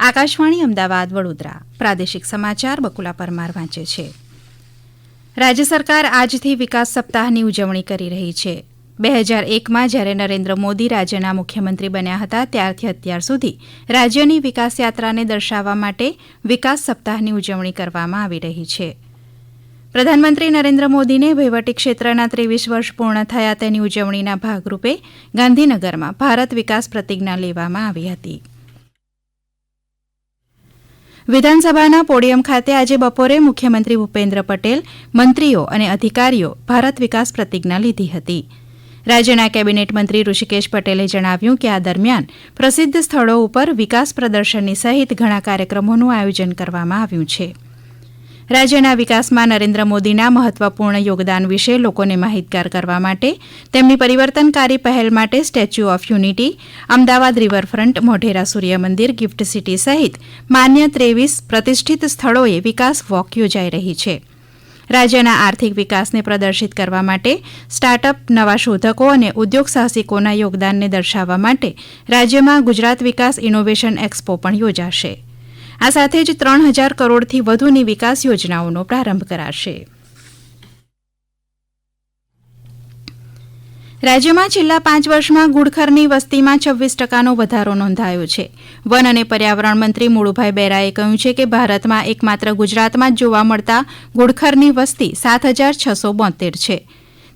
આકાશવાણી અમદાવાદ વડોદરા પ્રાદેશિક સમાચાર બકુલા પરમાર વાંચે છે. રાજ્ય સરકાર આજથી વિકાસ સપ્તાહની ઉજવણી કરી રહી છે. 2001માં જ્યારે નરેન્દ્ર મોદી રાજ્યના મુખ્યમંત્રી બન્યા હતા ત્યારથી અત્યાર સુધી રાજ્યની વિકાસ યાત્રાને દર્શાવવા માટે વિકાસ સપ્તાહની ઉજવણી કરવામાં આવી રહી છે. પ્રધાનમંત્રી નરેન્દ્ર મોદીને વહીવટી ક્ષેત્રના 23 વર્ષ પૂર્ણ થયા તેની ઉજવણીના ભાગરૂપે ગાંધીનગરમાં ભારત વિકાસ પ્રતિજ્ઞા લેવામાં આવી હતી. વિધાનસભાના પોડિયમ ખાતે આજે બપોરે મુખ્યમંત્રી ભૂપેન્દ્ર પટેલ, મંત્રીઓ અને અધિકારીઓ ભારત વિકાસ પ્રતિજ્ઞા લીધી હતી. રાજ્યના કેબિનેટ મંત્રી ઋષિકેશ પટેલે જણાવ્યું કે આ દરમિયાન પ્રસિદ્ધ સ્થળો ઉપર વિકાસ પ્રદર્શનની સહિત ઘણા કાર્યક્રમોનું આયોજન કરવામાં આવ્યું છે. રાજ્યના વિકાસમાં નરેન્દ્ર મોદીના મહત્વપૂર્ણ યોગદાન વિશે લોકોને માહિતગાર કરવા માટે તેમની પરિવર્તનકારી પહેલ માટે statue of unity, Ahmedabad riverfront, Modhera સૂર્યમંદિર, ગિફ્ટ સિટી સહિત માન્ય 23 પ્રતિષ્ઠિત સ્થળોએ વિકાસ વોક યોજાઈ રહી છે. રાજ્યના આર્થિક વિકાસને પ્રદર્શિત કરવા માટે સ્ટાર્ટઅપ, નવા શોધકો અને ઉદ્યોગ સાહસિકોના યોગદાનને દર્શાવવા માટે રાજ્યમાં ગુજરાત વિકાસ ઇનોવેશન એક્સપો પણ યોજાશે. આ સાથે જ 3000 કરોડથી વધુની વિકાસ યોજનાઓનો પ્રારંભ કરાશે. રાજ્યમાં છેલ્લા 5 વર્ષમાં ઘુડખરની વસ્તીમાં 26% વધારો નોંધાયો છે. વન અને પર્યાવરણ મંત્રી મુળુભાઈ બેરાએ કહ્યું છે કે ભારતમાં એકમાત્ર ગુજરાતમાં જ જોવા મળતા ઘુડખરની વસ્તી 7672 છે.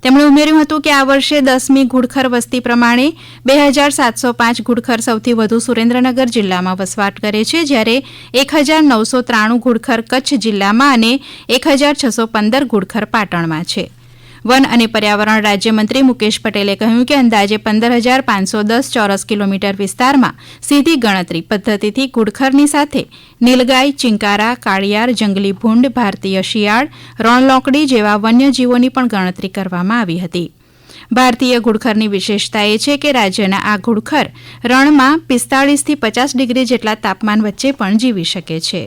તેમણે ઉમેર્યું હતું કે આ વર્ષે 10મી ઘુડખર વસ્તી પ્રમાણે 2705 ઘુડખર સૌથી વધુ સુરેન્દ્રનગર જિલ્લામાં વસવાટ કરે છે, જ્યારે 1993 ઘુડખર કચ્છ જિલ્લામાં અને 1615 ઘુડખર પાટણમાં છે. વન અને પર્યાવરણ રાજ્યમંત્રી મુકેશ પટેલે કહ્યું કે અંદાજે 15510 ચોરસ કિલોમીટર વિસ્તારમાં સીધી ગણતરી પદ્ધતિથી ઘુડખરની સાથે નીલગાય, ચિંકારા, કાળિયાર, જંગલી ભૂંડ, ભારતીય શિયાળ, રણલોકડી જેવા વન્યજીવોની પણ ગણતરી કરવામાં આવી હતી. ભારતીય ઘુડખરની વિશેષતા એ છે કે રાજ્યના આ ઘુડખર રણમાં 45 થી 50 ડિગ્રી જેટલા તાપમાન વચ્ચે પણ જીવી શકે છે.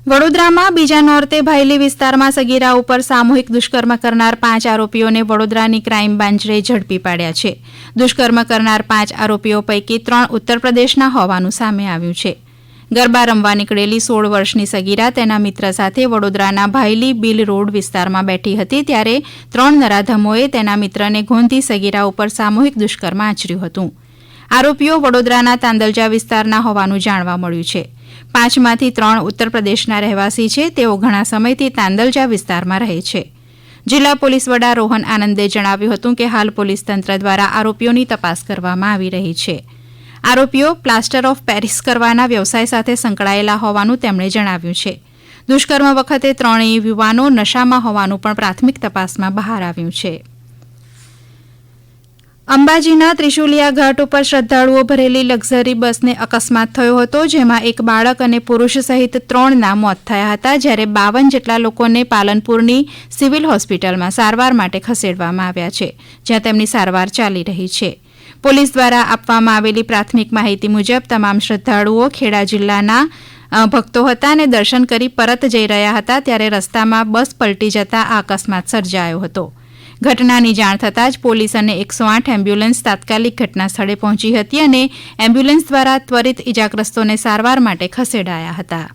વડોદરામાં બીજા નોરતે ભાયલી વિસ્તારમાં સગીરા ઉપર સામૂહિક દુષ્કર્મ કરનાર 5 આરોપીઓને વડોદરાની ક્રાઇમ બ્રાન્ચે ઝડપી પાડ્યા છે. દુષ્કર્મ કરનાર 5 આરોપીઓ પૈકી 3 ઉત્તર પ્રદેશના હોવાનું સામે આવ્યું છે. ગરબા રમવા નીકળેલી 16 વર્ષની સગીરા તેના મિત્ર સાથે વડોદરાના ભાયલી બીલ રોડ વિસ્તારમાં બેઠી હતી ત્યારે 3 નરાધમોએ તેના મિત્રને ગોંધી સગીરા ઉપર સામૂહિક દુષ્કર્મ આચર્યું હતું. આરોપીઓ વડોદરાના તાંદલજા વિસ્તારના હોવાનું જાણવા મળ્યું છે. 5માંથી 3 ઉત્તર પ્રદેશના રહેવાસી છે. તેઓ ઘણા સમયથી તાંદલજા વિસ્તારમાં રહે છે. જિલ્લા પોલીસ વડા રોહન આનંદે જણાવ્યું હતું કે હાલ પોલીસ તંત્ર દ્વારા આરોપીઓની તપાસ કરવામાં આવી રહી છે. આરોપીઓ પ્લાસ્ટર ઓફ પેરિસ કરવાના વ્યવસાય સાથે સંકળાયેલા હોવાનું તેમણે જણાવ્યું છે. દુષ્કર્મ વખતે 3 યુવાનો નશામાં હોવાનું પણ પ્રાથમિક તપાસમાં બહાર આવ્યું છે. અંબાજીના ત્રિશુલિયા ઘાટ ઉપર શ્રદ્ધાળુઓ ભરેલી લક્ઝરી બસને અકસ્માત થયો હતો, જેમાં એક બાળક અને પુરુષ સહિત 3ના મોત થયા હતા, જ્યારે 52 જેટલા લોકોને પાલનપુરની સિવિલ હોસ્પિટલમાં સારવાર માટે ખસેડવામાં આવ્યા છે, જ્યાં તેમની સારવાર ચાલી રહી છે. પોલીસ દ્વારા આપવામાં આવેલી પ્રાથમિક માહિતી મુજબ તમામ શ્રદ્ધાળુઓ ખેડા જિલ્લાના ભક્તો હતા અને દર્શન કરી પરત જઈ રહ્યા હતા ત્યારે રસ્તામાં બસ પલટી જતા આ અકસ્માત સર્જાયો હતો. ઘટનાની જાણ થતાં જ પોલીસ અને 108 એમ્બ્યુલન્સ તાત્કાલિક ઘટના સ્થળે પહોંચી હતી અને એમ્બ્યુલન્સ દ્વારા ત્વરિત ઇજાગ્રસ્તોને સારવાર માટે ખસેડાયા હતા.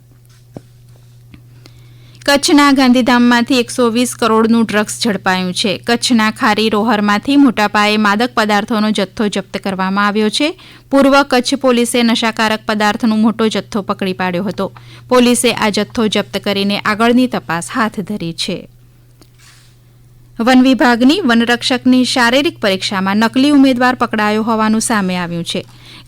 કચ્છના ગાંધીધામમાંથી 120 કરોડનું ડ્રગ્સ ઝડપાયું છે. કચ્છના ખારી રોહરમાંથી મોટા પાયે માદક પદાર્થોનો જથ્થો જપ્ત કરવામાં આવ્યો છે. પૂર્વ કચ્છ પોલીસે નશાકારક પદાર્થનો મોટો જથ્થો પકડી પાડ્યો હતો. પોલીસે આ જથ્થો જપ્ત કરીને આગળની તપાસ હાથ ધરી છે. વન વિભાગની વનરક્ષકની શારીરિક પરીક્ષામાં નકલી ઉમેદવાર પકડાયો હોવાનું સામે આવ્યું છે.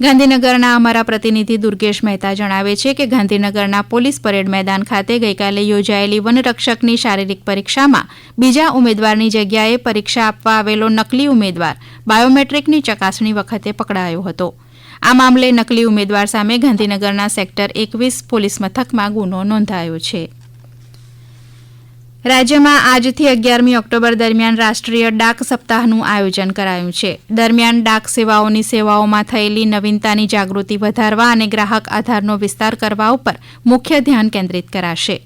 ગાંધીનગરના અમારા પ્રતિનિધિ દુર્ગેશ મહેતા જણાવે છે કે ગાંધીનગરના પોલીસ પરેડ મેદાન ખાતે ગઈકાલે યોજાયેલી વનરક્ષકની શારીરિક પરીક્ષામાં બીજા ઉમેદવારની જગ્યાએ પરીક્ષા આપવા આવેલો નકલી ઉમેદવાર બાયોમેટ્રિકની ચકાસણી વખતે પકડાયો હતો. આ મામલે નકલી ઉમેદવાર સામે ગાંધીનગરના સેક્ટર 21 પોલીસ મથકમાં ગુનો નોંધાયો છે. રાજ્યમાં આજથી 11મી ઓક્ટોબર દરમિયાન રાષ્ટ્રીય ડાક સપ્તાહનું આયોજન કરાયું છે. દરમિયાન ડાક સેવાઓની સેવાઓમાં થયેલી નવીનતાની જાગૃતિ વધારવા અને ગ્રાહક આધારનો વિસ્તાર કરવા ઉપર મુખ્ય ધ્યાન કેન્દ્રિત કરાશે.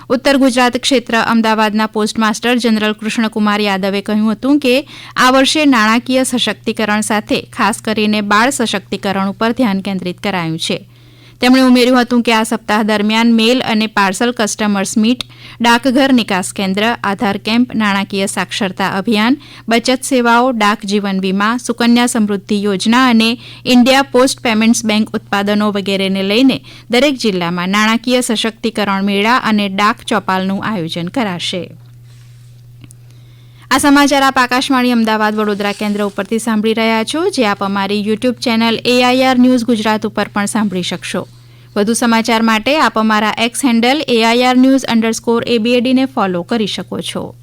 ઉત્તર ગુજરાત ક્ષેત્ર અમદાવાદના પોસ્ટમાસ્ટર જનરલ કૃષ્ણકુમાર યાદવે કહ્યું હતું કે આ વર્ષે નાણાકીય સશક્તિકરણ સાથે ખાસ કરીને બાળ સશક્તિકરણ ઉપર ધ્યાન કેન્દ્રિત કરાયું છે. તેમણે ઉમેર્યું હતું કે આ સપ્તાહ દરમિયાન મેલ અને પાર્સલ કસ્ટમર્સ મીટ, ડાકઘર નિકાસ કેન્દ્ર, આધાર કેમ્પ, નાણાકીય સાક્ષરતા અભિયાન, બચત સેવાઓ, ડાક જીવન વીમા, સુકન્યા સમૃદ્ધિ યોજના અને ઇન્ડિયા પોસ્ટ પેમેન્ટ્સ બેંક ઉત્પાદનો વગેરેને લઈને દરેક જિલ્લામાં નાણાકીય સશક્તિકરણ મેળા અને ડાક ચોપાલનું આયોજન કરાશે. આ સમાચાર આપ આકાશવાણી અમદાવાદ વડોદરા કેન્દ્ર ઉપરથી સાંભળી રહ્યા છો, જે આપ અમારી YouTube channel AIR news Gujarat ઉપર પણ સાંભળી શકશો. વધુ સમાચાર માટે આપ અમારા એક્સ હેન્ડલ AIR News_ABAD ને ફોલો કરી શકો છો.